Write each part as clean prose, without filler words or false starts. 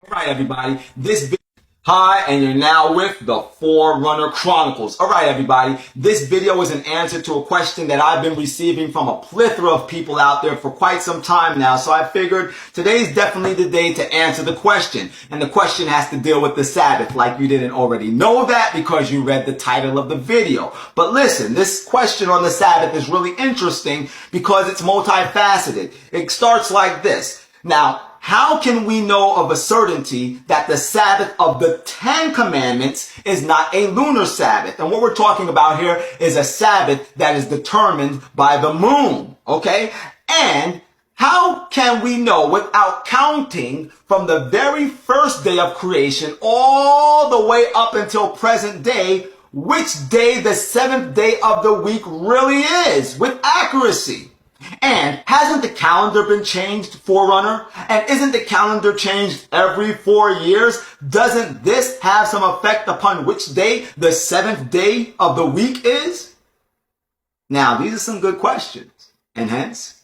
All right, everybody. Hi, and you're now with the Forerunner Chronicles. All right, everybody. This video is an answer to a question that I've been receiving from a plethora of people out there for quite some time now. So I figured today's definitely the day to answer the question. And the question has to deal with the Sabbath, like you didn't already know that because you read the title of the video. But listen, this question on the Sabbath is really interesting because it's multifaceted. It starts like this. Now, how can we know of a certainty that the Sabbath of the Ten Commandments is not a lunar Sabbath? And what we're talking about here is a Sabbath that is determined by the moon, okay? And how can we know without counting from the very first day of creation all the way up until present day, which day the seventh day of the week really is with accuracy? And hasn't the calendar been changed, Forerunner? And isn't the calendar changed every 4 years? Doesn't this have some effect upon which day the seventh day of the week is? Now, these are some good questions, and hence,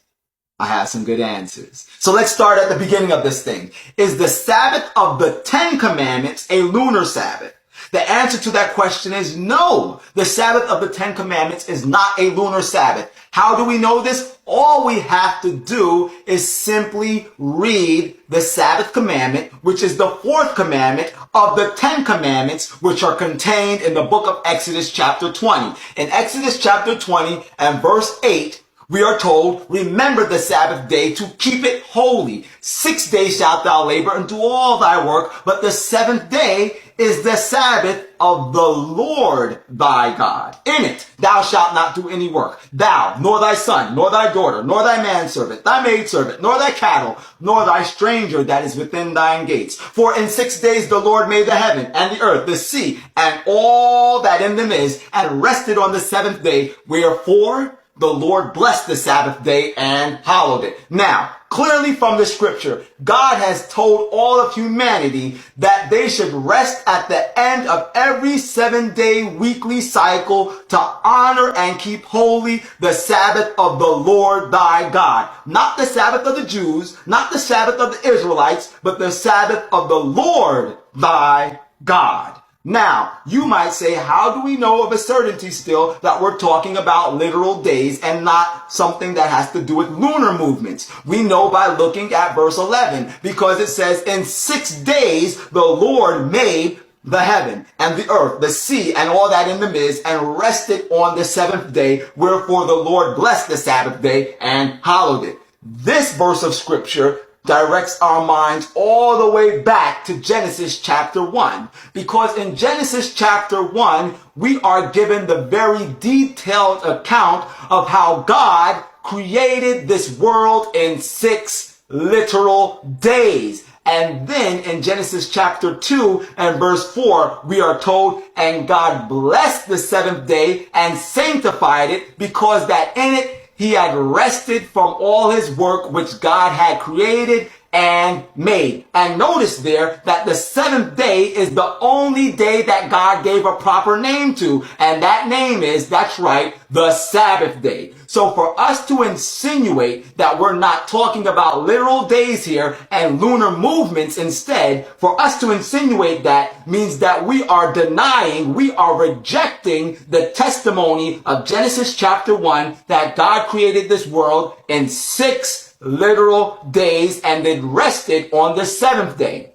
I have some good answers. So let's start at the beginning of this thing. Is the Sabbath of the Ten Commandments a lunar Sabbath? The answer to that question is no. The Sabbath of the Ten Commandments is not a lunar Sabbath. How do we know this? All we have to do is simply read the Sabbath commandment, which is the fourth commandment of the Ten Commandments, which are contained in the book of Exodus chapter 20. In Exodus chapter 20 and verse 8, we are told, remember the Sabbath day to keep it holy. 6 days shalt thou labor and do all thy work, but the seventh day is the Sabbath of the Lord thy God. In it thou shalt not do any work. Thou, nor thy son, nor thy daughter, nor thy manservant, thy maidservant, nor thy cattle, nor thy stranger that is within thine gates. For in 6 days the Lord made the heaven and the earth, the sea, and all that in them is, and rested on the seventh day. Wherefore the Lord blessed the Sabbath day and hallowed it. Now, clearly from the scripture, God has told all of humanity that they should rest at the end of every 7-day weekly cycle to honor and keep holy the Sabbath of the Lord thy God. Not the Sabbath of the Jews, not the Sabbath of the Israelites, but the Sabbath of the Lord thy God. Now, you might say, how do we know of a certainty still that we're talking about literal days and not something that has to do with lunar movements? We know by looking at verse 11, because it says, in 6 days the Lord made the heaven and the earth, the sea, and all that in them is, and rested on the seventh day. Wherefore the Lord blessed the Sabbath day and hallowed it. This verse of scripture directs our minds all the way back to Genesis chapter 1. Because in Genesis chapter 1, we are given the very detailed account of how God created this world in 6 literal days. And then in Genesis chapter 2 and verse 4, we are told, and God blessed the seventh day and sanctified it, because that in it he had rested from all his work which God had created and made. And notice there that the seventh day is the only day that God gave a proper name to. And that name is, that's right, the Sabbath day. So for us to insinuate that we're not talking about literal days here and lunar movements instead, for us to insinuate that means that we are denying, we are rejecting the testimony of Genesis chapter 1 that God created this world in 6 literal days and then rested on the seventh day.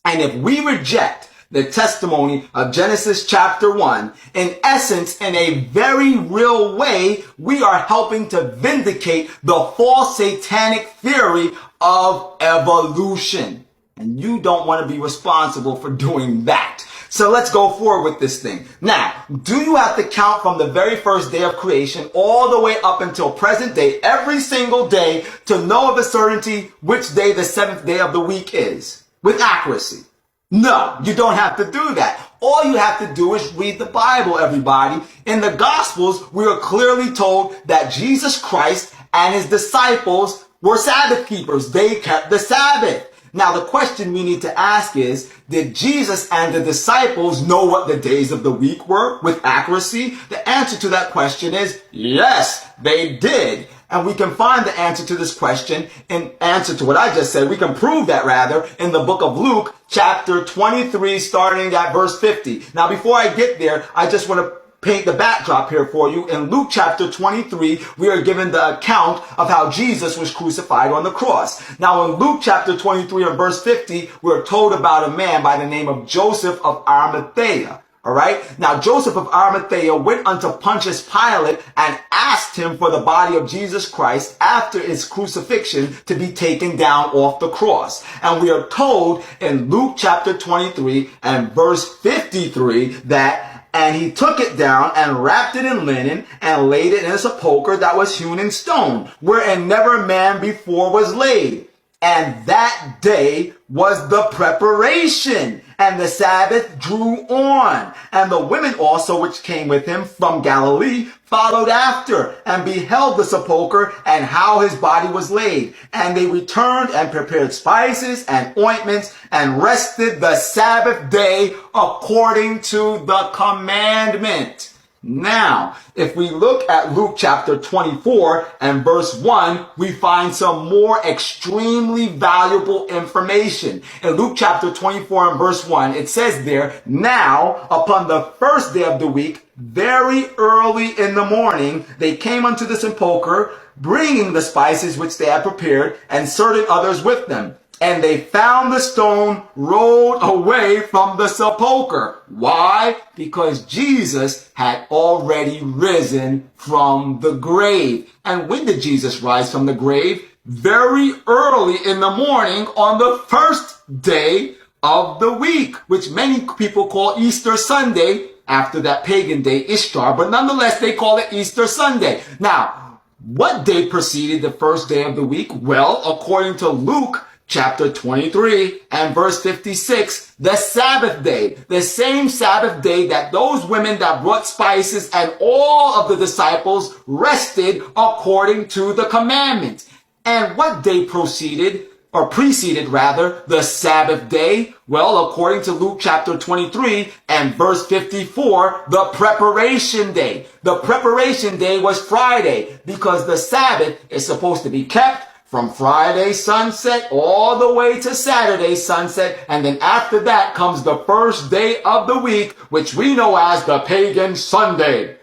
And if we reject the testimony of Genesis chapter 1, in essence, in a very real way, we are helping to vindicate the false satanic theory of evolution. And you don't want to be responsible for doing that. So let's go forward with this thing. Now, do you have to count from the very first day of creation all the way up until present day, every single day, to know of a certainty which day the seventh day of the week is? With accuracy. No, you don't have to do that. All you have to do is read the Bible, everybody. In the Gospels, we are clearly told that Jesus Christ and his disciples were Sabbath keepers. They kept the Sabbath. Now, the question we need to ask is, did Jesus and the disciples know what the days of the week were with accuracy? The answer to that question is yes, they did. And we can find the answer to this question, in answer to what I just said. We can prove that rather in the book of Luke, chapter 23, starting at verse 50. Now, before I get there, I just want to paint the backdrop here for you. In Luke chapter 23, we are given the account of how Jesus was crucified on the cross. Now, in Luke chapter 23 and verse 50, we're told about a man by the name of Joseph of Arimathea. All right. Now, Joseph of Arimathea went unto Pontius Pilate and asked him for the body of Jesus Christ after his crucifixion to be taken down off the cross. And we are told in Luke chapter 23 and verse 53 that and he took it down and wrapped it in linen and laid it in a sepulchre that was hewn in stone, wherein never man before was laid. And that day was the preparation, and the Sabbath drew on. And the women also which came with him from Galilee followed after, and beheld the sepulchre, and how his body was laid. And they returned and prepared spices and ointments, and rested the Sabbath day according to the commandment. Now, if we look at Luke chapter 24 and verse 1, we find some more extremely valuable information. In Luke chapter 24 and verse 1, it says there, now upon the first day of the week, very early in the morning, they came unto the sepulchre, bringing the spices which they had prepared, and certain others with them. And they found the stone rolled away from the sepulchre. Why? Because Jesus had already risen from the grave. And when did Jesus rise from the grave? Very early in the morning on the first day of the week, which many people call Easter Sunday, after that pagan day Ishtar, but nonetheless they call it Easter Sunday. Now, what day preceded the first day of the week? Well, according to Luke chapter 23 and verse 56, the Sabbath day, the same Sabbath day that those women that brought spices and all of the disciples rested according to the commandment. And what day preceded the Sabbath day? Well, according to Luke chapter 23 and verse 54, the preparation day. The preparation day was Friday, because the Sabbath is supposed to be kept from Friday sunset all the way to Saturday sunset. And then after that comes the first day of the week, which we know as the pagan Sunday.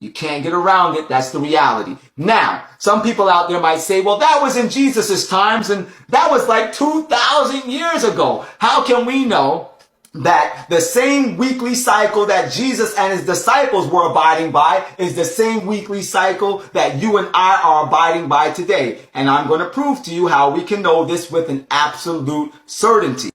You can't get around it. That's the reality. Now, some people out there might say, well, that was in Jesus's times, and that was like 2,000 years ago. How can we know that the same weekly cycle that Jesus and his disciples were abiding by is the same weekly cycle that you and I are abiding by today? And I'm going to prove to you how we can know this with an absolute certainty.